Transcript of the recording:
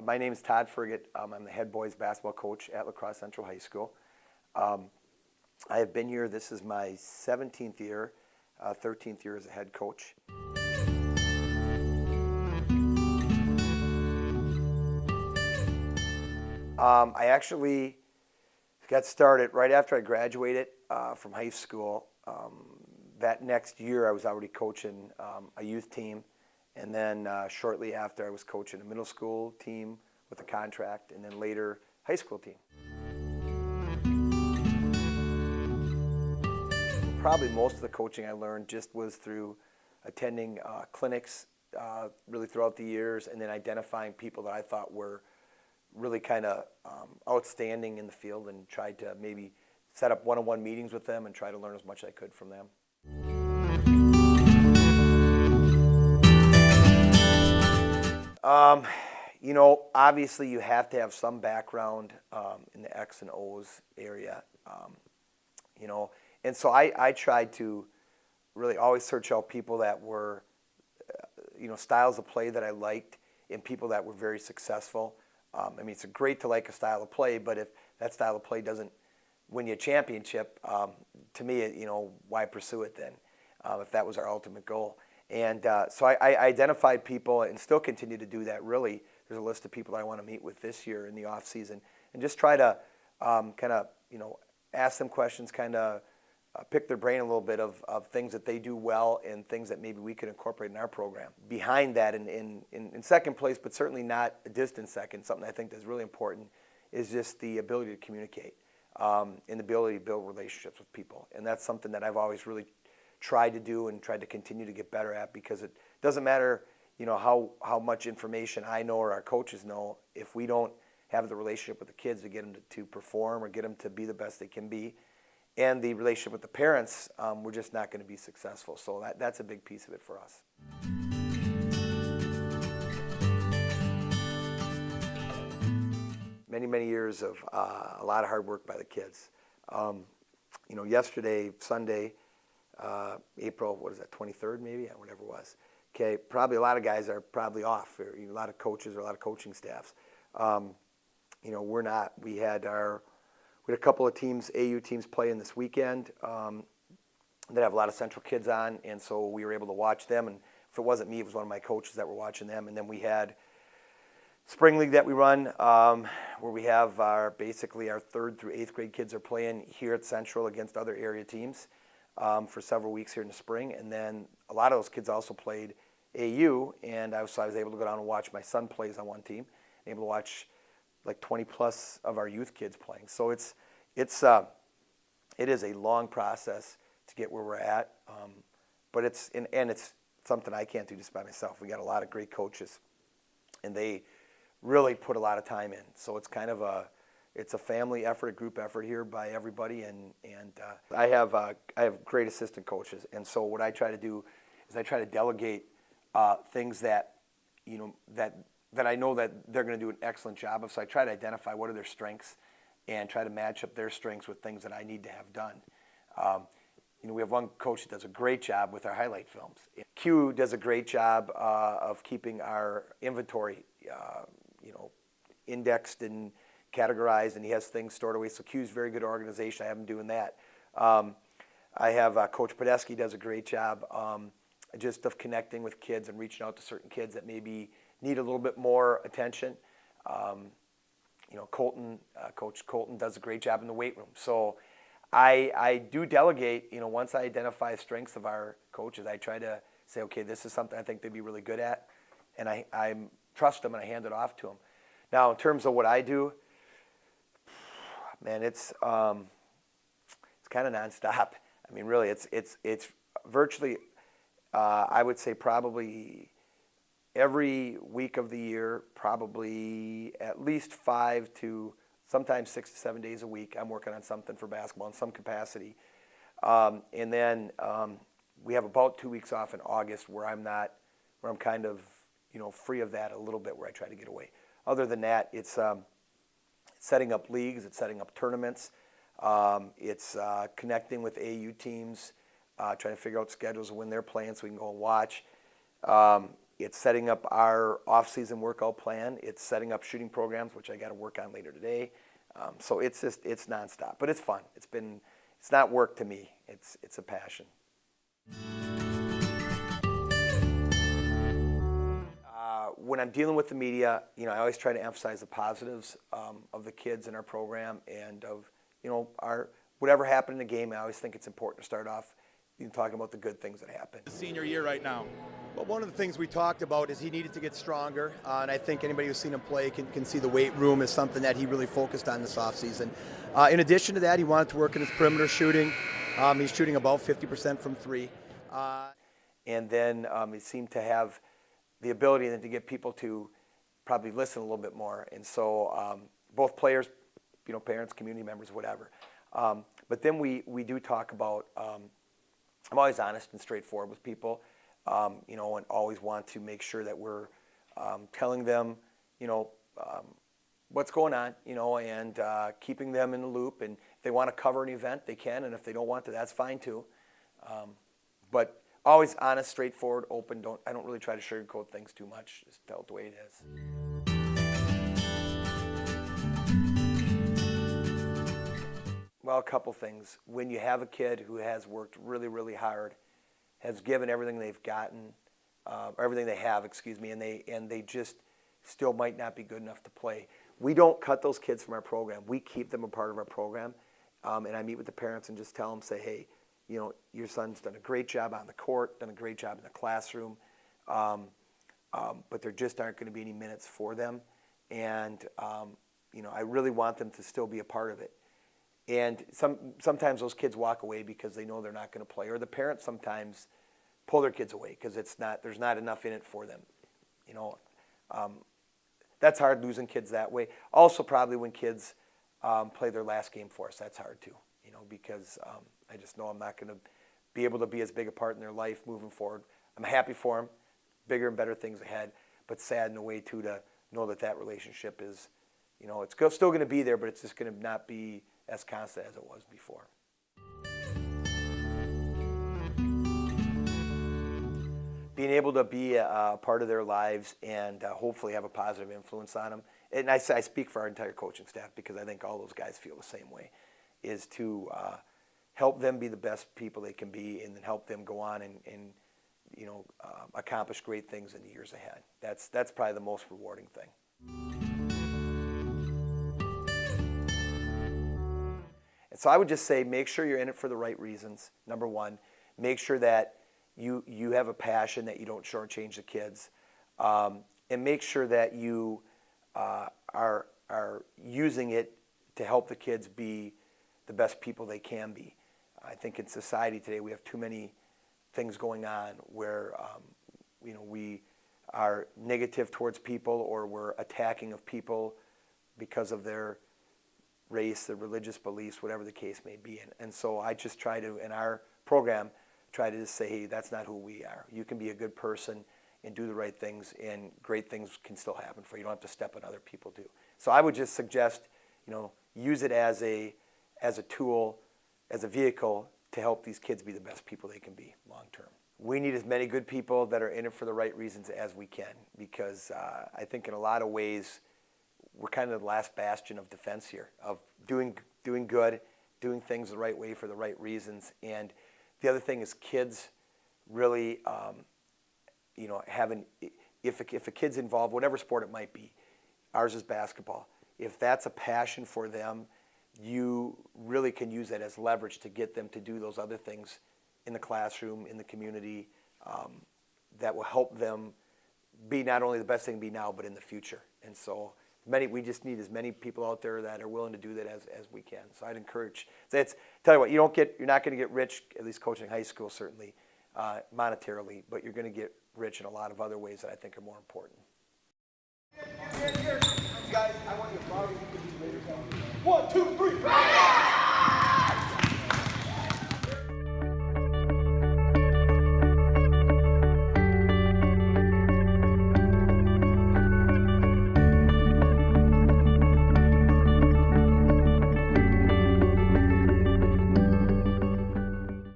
My name is Todd Frigott. I'm the head boys basketball coach at La Crosse Central High School. I have been here, this is my 17th year, 13th year as a head coach. I actually got started right after I graduated from high school. That next year I was already coaching a youth team, and then shortly after I was coaching a middle school team with a contract, and then later high school team. Probably most of the coaching I learned just was through attending clinics really throughout the years, and then identifying people that I thought were really kind of outstanding in the field, and tried to maybe set up one-on-one meetings with them and try to learn as much as I could from them. You know, obviously you have to have some background in the X and O's area, you know, and so I tried to really always search out people that were, you know, styles of play that I liked and people that were very successful. I mean, it's great to like a style of play, but if that style of play doesn't win you a championship, to me, you know, why pursue it then, if that was our ultimate goal? And so I identified people and still continue to do that, really. There's a list of people that I want to meet with this year in the off season, and just try to kind of, you know, ask them questions, kind of pick their brain a little bit of things that they do well and things that maybe we could incorporate in our program. Behind that, in second place, but certainly not a distant second, something I think that's really important is just the ability to communicate and the ability to build relationships with people. And that's something that I've always really tried to do and tried to continue to get better at, because it doesn't matter, you know, how much information I know or our coaches know, if we don't have the relationship with the kids to get them to perform or get them to be the best they can be, and the relationship with the parents, we're just not going to be successful. So that's a big piece of it for us. Many, many years of a lot of hard work by the kids. You know, yesterday, Sunday, April, what is that, 23rd maybe? Whatever it was. Okay, probably a lot of guys are probably off, or, you know, a lot of coaches or a lot of coaching staffs. You know, we're not. We had a couple of teams, AU teams, playing this weekend that have a lot of Central kids on, and so we were able to watch them. And if it wasn't me, it was one of my coaches that were watching them. And then we had Spring League that we run, where we have basically our 3rd through 8th grade kids are playing here at Central against other area teams for several weeks here in the spring. And then a lot of those kids also played AU, and so I was able to go down and watch. My son plays on one team, and able to watch like 20 plus of our youth kids playing. So it is a long process to get where we're at, but it's something I can't do just by myself. We got a lot of great coaches, and they really put a lot of time in. So it's kind of a family effort, a group effort here by everybody, and I have great assistant coaches, and so what I try to do is I try to delegate things that, you know, that I know that they're going to do an excellent job of. So I try to identify what are their strengths and try to match up their strengths with things that I need to have done. You know, we have one coach that does a great job with our highlight films. Q does a great job of keeping our inventory, you know, indexed and categorized, and he has things stored away. So Q's very good organization. I have him doing that. I have Coach Podesky does a great job just of connecting with kids and reaching out to certain kids that maybe need a little bit more attention. You know, Coach Colton does a great job in the weight room. So I do delegate, you know, once I identify the strengths of our coaches, I try to say, okay, this is something I think they'd be really good at, and I trust them and I hand it off to them. Now, in terms of what I do, man, it's kind of nonstop. I mean, really, it's virtually, I would say probably every week of the year, probably at least 5 to sometimes 6 to 7 days a week, I'm working on something for basketball in some capacity. And then we have about 2 weeks off in August where I'm kind of, you know, free of that a little bit, where I try to get away. Other than that, it's setting up leagues, it's setting up tournaments, it's connecting with AU teams, trying to figure out schedules of when they're playing so we can go and watch. It's setting up our off-season workout plan. It's setting up shooting programs, which I got to work on later today. So it's nonstop, but it's fun. It's not work to me. It's a passion. When I'm dealing with the media, I always try to emphasize the positives of the kids in our program and of, our whatever happened in the game. I always think it's important to start off talking about the good things that happen. The senior year right now. Well, one of the things we talked about is he needed to get stronger, and I think anybody who's seen him play can see the weight room is something that he really focused on this offseason. In addition to that, he wanted to work in his perimeter shooting. He's shooting about 50% from three. And then he seemed to have the ability then to get people to probably listen a little bit more. And so both players, parents, community members, whatever. But then we do talk about, I'm always honest and straightforward with people, and always want to make sure that we're telling them, what's going on, and keeping them in the loop. And if they want to cover an event, they can, and if they don't want to, that's fine too. But always honest, straightforward, open. I don't really try to sugarcoat things too much. Just tell it the way it is. Well, a couple things. When you have a kid who has worked really, really hard, has given everything they've gotten, or everything they have, and they just still might not be good enough to play. We don't cut those kids from our program. We keep them a part of our program, and I meet with the parents and just tell them, say, hey, your son's done a great job on the court, done a great job in the classroom, but there just aren't going to be any minutes for them, and I really want them to still be a part of it. And sometimes those kids walk away because they know they're not going to play, or the parents sometimes pull their kids away because there's not enough in it for them. That's hard, losing kids that way. Also, probably when kids play their last game for us, that's hard too. Because I just know I'm not going to be able to be as big a part in their life moving forward. I'm happy for them, bigger and better things ahead, but sad in a way too to know that relationship is, it's still going to be there, but it's just going to not be as constant as it was before. Being able to be a part of their lives and hopefully have a positive influence on them. And I speak for our entire coaching staff because I think all those guys feel the same way, is to help them be the best people they can be and then help them go on and accomplish great things in the years ahead. That's probably the most rewarding thing. And so I would just say make sure you're in it for the right reasons, number one. Make sure that you have a passion, that you don't shortchange the kids. And make sure that you are using it to help the kids be the best people they can be. I think in society today we have too many things going on where we are negative towards people, or we're attacking of people because of their race, their religious beliefs, whatever the case may be. And so I just try to, in our program, try to just say, hey, that's not who we are. You can be a good person and do the right things, and great things can still happen for you. You don't have to step on other people too. So I would just suggest, use it as a tool, as a vehicle to help these kids be the best people they can be long term. We need as many good people that are in it for the right reasons as we can, because I think in a lot of ways we're kind of the last bastion of defense here, of doing good, doing things the right way for the right reasons. And the other thing is kids really, if a kid's involved, whatever sport it might be, ours is basketball. If that's a passion for them, you really can use that as leverage to get them to do those other things in the classroom, in the community, that will help them be not only the best they can be now, but in the future. And so we just need as many people out there that are willing to do that as we can. So I'd encourage. Tell you what, you're not going to get rich, at least coaching high school certainly, monetarily, but you're going to get rich in a lot of other ways that I think are more important. Guys, I want you to borrow these later. 1, 2, 3.